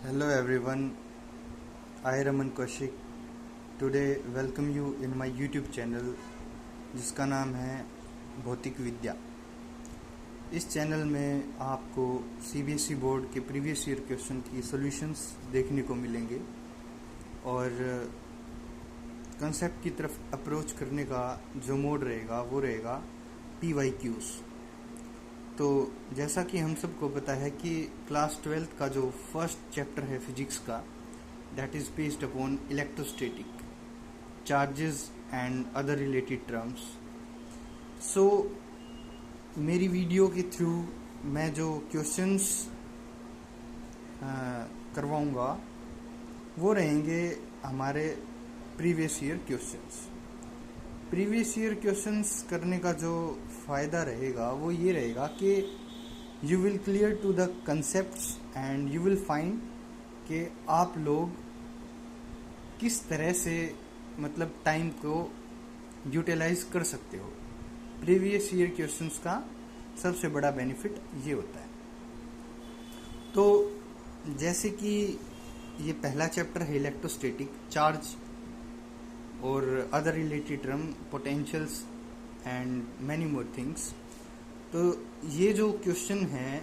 Hello everyone, I Raman Kaushik. Today welcome you in my YouTube channel जिसका नाम है भौतिक विद्या। इस चैनल में आपको CBSE बोर्ड के प्रीवियस ईयर क्वेश्चन की सॉल्यूशंस देखने को मिलेंगे और कंसेप्ट की तरफ अप्रोच करने का जो मोड रहेगा वो रहेगा PYQs। तो जैसा कि हम सबको पता है कि क्लास 12th का जो फर्स्ट चैप्टर है फिजिक्स का, that is based upon electrostatic charges and other related terms. So मेरी वीडियो के थ्रू मैं जो क्वेश्चंस करवाऊंगा वो रहेंगे हमारे previous year questions. Previous year questions करने का जो फ़ायदा रहेगा वो ये रहेगा कि you will clear to the concepts and you will find कि आप लोग किस तरह से मतलब टाइम को यूटिलाइज कर सकते हो। प्रीवियस ईयर क्वेश्चंस का सबसे बड़ा बेनिफिट ये होता है। तो जैसे कि ये पहला चैप्टर है इलेक्ट्रोस्टैटिक चार्ज और other related term potentials and many more things. तो ये जो क्वेश्चन है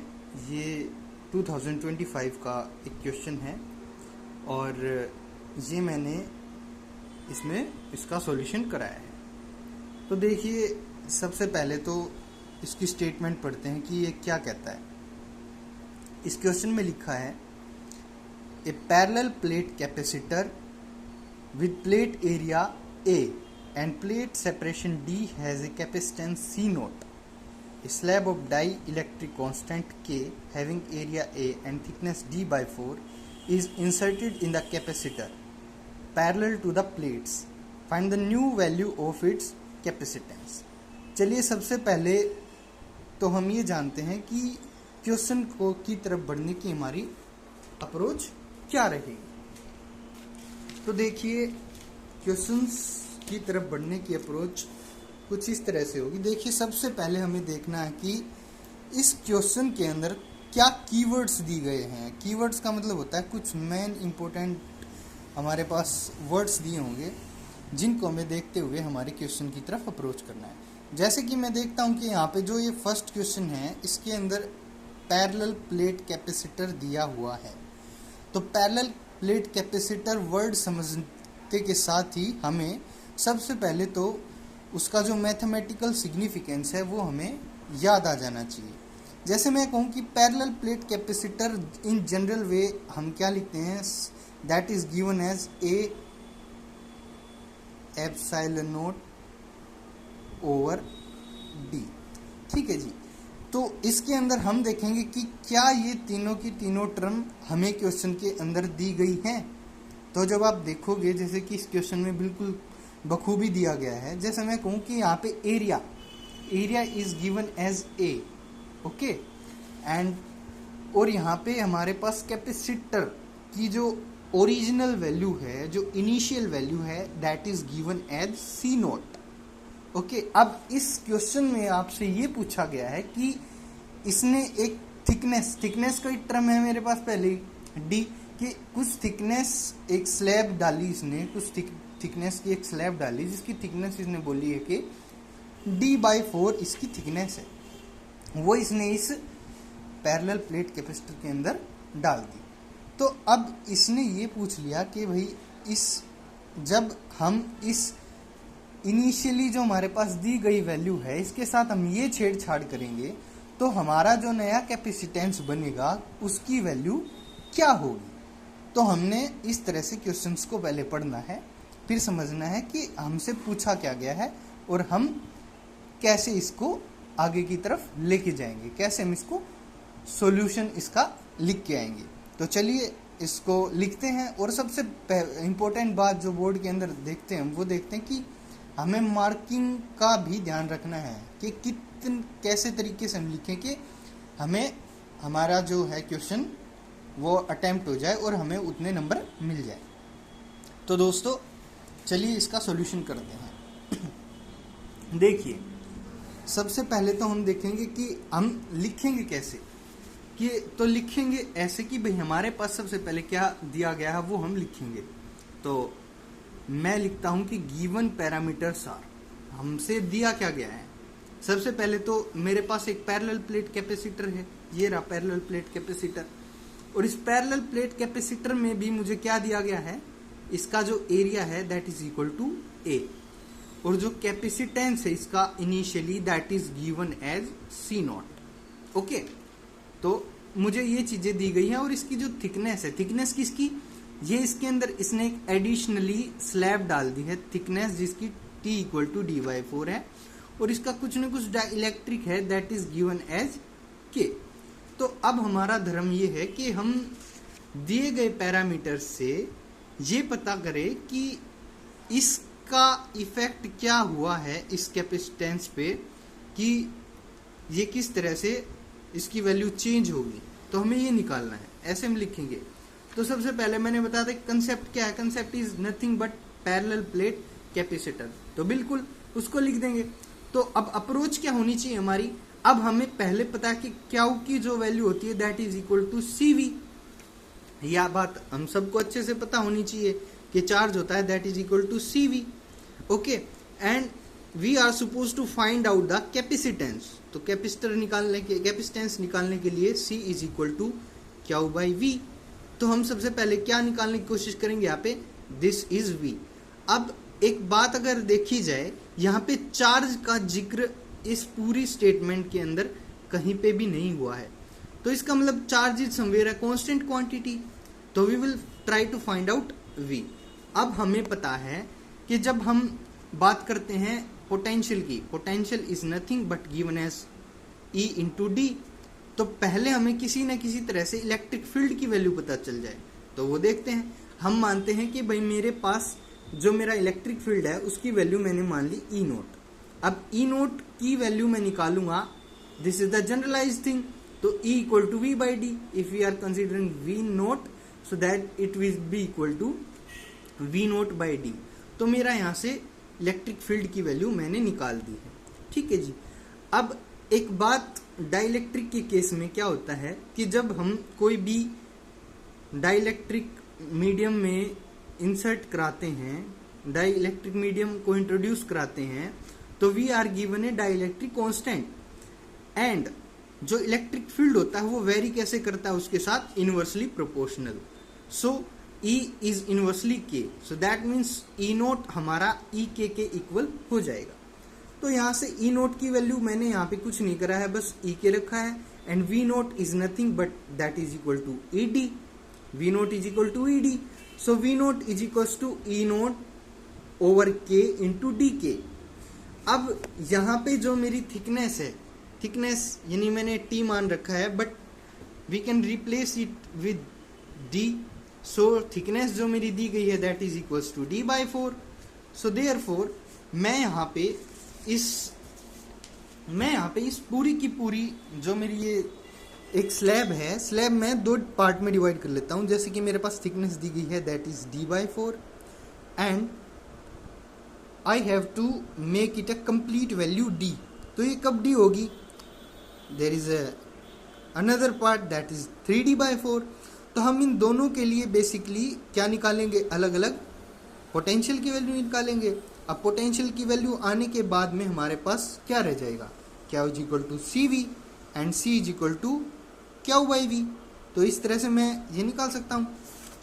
ये 2025 का एक क्वेश्चन है और ये मैंने इसमें इसका सॉल्यूशन कराया है। तो देखिए, सबसे पहले तो इसकी स्टेटमेंट पढ़ते हैं कि ये क्या कहता है। इस क्वेश्चन में लिखा है a parallel plate capacitor with plate area A and plate separation D has a capacitance C naught. A slab of dielectric constant K having area A and thickness D by 4 is inserted in the capacitor parallel to the plates. Find the new value of its capacitance. चलिए, सबसे पहले तो हम ये जानते हैं कि question को की तरफ बढ़ने की हमारी अप्रोच क्या रहेगी। तो देखिए, क्वेश्चंस की तरफ बढ़ने की अप्रोच कुछ इस तरह से होगी। देखिए, सबसे पहले हमें देखना है कि इस क्वेश्चन के अंदर क्या कीवर्ड्स दी गए हैं। कीवर्ड्स का मतलब होता है कुछ मेन इंपॉर्टेंट हमारे पास वर्ड्स दिए होंगे जिनको हमें देखते हुए हमारे क्वेश्चन की तरफ अप्रोच करना है। जैसे कि मैं देखता हूँ कि यहाँ पे जो ये फर्स्ट क्वेश्चन है इसके अंदर पैरेलल प्लेट कैपेसिटर दिया हुआ है। तो पैरेलल प्लेट कैपेसिटर वर्ड समझते के साथ ही हमें सबसे पहले तो उसका जो मैथमेटिकल सिग्निफिकेंस है वो हमें याद आ जाना चाहिए। जैसे मैं कहूँ कि parallel plate capacitor in general way हम क्या लिखते हैं, that is given as a epsilon naught over D. ठीक है जी। तो इसके अंदर हम देखेंगे कि क्या ये तीनों की तीनों टर्म हमें क्वेश्चन के अंदर दी गई हैं। तो जब आप देखोगे, जैसे कि इस क्वेश्चन में बिल्कुल बखूबी दिया गया है, जैसे मैं कहूँ कि यहाँ पे area is given as A, okay, and और यहाँ पे हमारे पास कैपेसिटर की जो ओरिजिनल वैल्यू है, जो इनिशियल वैल्यू है, that is given as C naught. Okay, अब इस क्वेश्चन में आपसे ये पूछा गया है कि इसने एक थिकनेस का एक टर्म है मेरे पास पहले डी, कि कुछ थिकनेस एक स्लैब डाली, इसने कुछ थिकनेस की एक स्लैब डाली जिसकी थिकनेस इसने बोली है कि D/4 इसकी थिकनेस है, वो इसने इस पैरेलल प्लेट कैपेसिटर के अंदर डाल दी। तो अब इसने ये पूछ लिया कि भाई जब हम इस इनिशियली जो हमारे पास दी गई वैल्यू है इसके साथ हम ये छेड़छाड़ करेंगे तो हमारा जो नया कैपेसिटेंस बनेगा उसकी वैल्यू क्या होगी। तो हमने इस तरह से क्वेश्चंस को पहले पढ़ना है, फिर समझना है कि हमसे पूछा क्या गया है और हम कैसे इसको आगे की तरफ लेके जाएंगे, कैसे हम इसको सॉल्यूशन इसका लिख के आएंगे। तो चलिए इसको लिखते हैं। और सबसे इम्पोर्टेंट बात जो बोर्ड के अंदर देखते हैं वो देखते हैं कि हमें मार्किंग का भी ध्यान रखना है कि कैसे तरीके से हम लिखें कि हमें हमारा जो है क्वेश्चन वो अटेम्प्ट हो जाए और हमें उतने नंबर मिल जाए। तो दोस्तों चलिए इसका सॉल्यूशन करते हैं। देखिए, सबसे पहले तो हम देखेंगे कि हम लिखेंगे कैसे। कि तो लिखेंगे ऐसे कि भाई हमारे पास सबसे पहले क्या दिया गया है वो हम लिखेंगे। तो मैं लिखता हूं कि गिवन पैरामीटर्स आर, हमसे दिया क्या गया है। सबसे पहले तो मेरे पास एक पैरेलल प्लेट कैपेसिटर है, ये रहा पैरेलल प्लेट कैपेसिटर, और इस पैरेलल प्लेट कैपेसिटर में भी मुझे क्या दिया गया है, इसका जो एरिया है that is equal to A, और जो कैपेसिटेंस है इसका initially that is given as C naught. Okay, तो मुझे ये चीजें दी गई हैं, और इसकी जो थिकनेस है, थिकनेस किसकी, ये इसके अंदर इसने एक एडिशनली स्लैब डाल दी है थिकनेस जिसकी T इक्वल टू dy/4 है, और इसका कुछ न कुछ डाइलेक्ट्रिक है that is given as K। तो अब हमारा धर्म ये है कि हम दिए गए पैरामीटर से ये पता करें कि इसका इफेक्ट क्या हुआ है इस कैपेसिटेंस पे, कि ये किस तरह से इसकी वैल्यू चेंज होगी। तो हमें ये निकालना है, ऐसे हम लिखेंगे। तो सबसे पहले मैंने बताया था कंसेप्ट क्या है, concept is nothing but parallel plate capacitor, तो बिल्कुल उसको लिख देंगे। तो अब अप्रोच क्या होनी चाहिए हमारी, अब हमें पहले पता है कि क्यू की जो वैल्यू होती है that is equal to CV। यह बात हम सबको अच्छे से पता होनी चाहिए कि चार्ज होता है that is equal to CV। Okay, and we are suppose to find out the capacitance. तो कैपेसिटेंस निकालने के लिए C is equal to Q/V। तो हम सबसे पहले क्या निकालने की कोशिश करेंगे, यहाँ पे दिस इज V। अब एक बात अगर देखी जाए, यहाँ पे चार्ज का जिक्र इस पूरी स्टेटमेंट के अंदर कहीं पे भी नहीं हुआ है, तो इसका मतलब charge is somewhere a constant quantity. तो we will try to find out V। अब हमें पता है कि जब हम बात करते हैं पोटेंशियल की, potential is nothing but given as E into D. तो पहले हमें किसी न किसी तरह से इलेक्ट्रिक फील्ड की वैल्यू पता चल जाए, तो वो देखते हैं। हम मानते हैं कि भाई मेरे पास जो मेरा इलेक्ट्रिक फील्ड है उसकी वैल्यू मैंने मान ली E नोट। अब E नोट की वैल्यू मैं निकालूंगा, this is the generalize thing. तो E equal to V/D, if we are considering V naught so that it will be equal to V naught. तो मेरा यहाँ से इलेक्ट्रिक फील्ड की वैल्यू मैंने निकाल दी है, ठीक है जी। अब एक बात, डाइलेक्ट्रिक के केस में क्या होता है कि जब हम कोई भी डाइलेक्ट्रिक मीडियम में इंसर्ट कराते हैं, डाइलेक्ट्रिक मीडियम को इंट्रोड्यूस कराते हैं, तो we are given a dielectric constant, and जो इलेक्ट्रिक फील्ड होता है वो वेरी कैसे करता है उसके साथ, inversely proportional. So E is inversely K, so that means E naught हमारा EK के इक्वल हो जाएगा। तो यहाँ से E नोट की वैल्यू मैंने यहाँ पे कुछ नहीं करा है, बस EK रखा है, and V naught is nothing but that is equal to ED। V naught is equal to ED, so V naught is equal to E naught over K into DK। अब यहाँ पे जो मेरी थिकनेस है, thickness यानी मैंने T मान रखा है, but we can replace it with D। So thickness जो मेरी दी गई है that is equal to D/4। So therefore मैं यहाँ पे इस पूरी की पूरी जो मेरी ये एक स्लैब है, स्लैब मैं दो पार्ट में डिवाइड कर लेता हूँ। जैसे कि मेरे पास थिकनेस दी गई है that is D/4, and I have to make it a complete value D। तो ये कब D होगी, there is another part that is 3D/4। तो हम इन दोनों के लिए बेसिकली क्या निकालेंगे, अलग अलग पोटेंशियल की वैल्यू निकालेंगे। अब पोटेंशियल की वैल्यू आने के बाद में हमारे पास क्या रह जाएगा, Q is equal to CV and C is equal to Q/V। तो इस तरह से मैं ये निकाल सकता हूँ।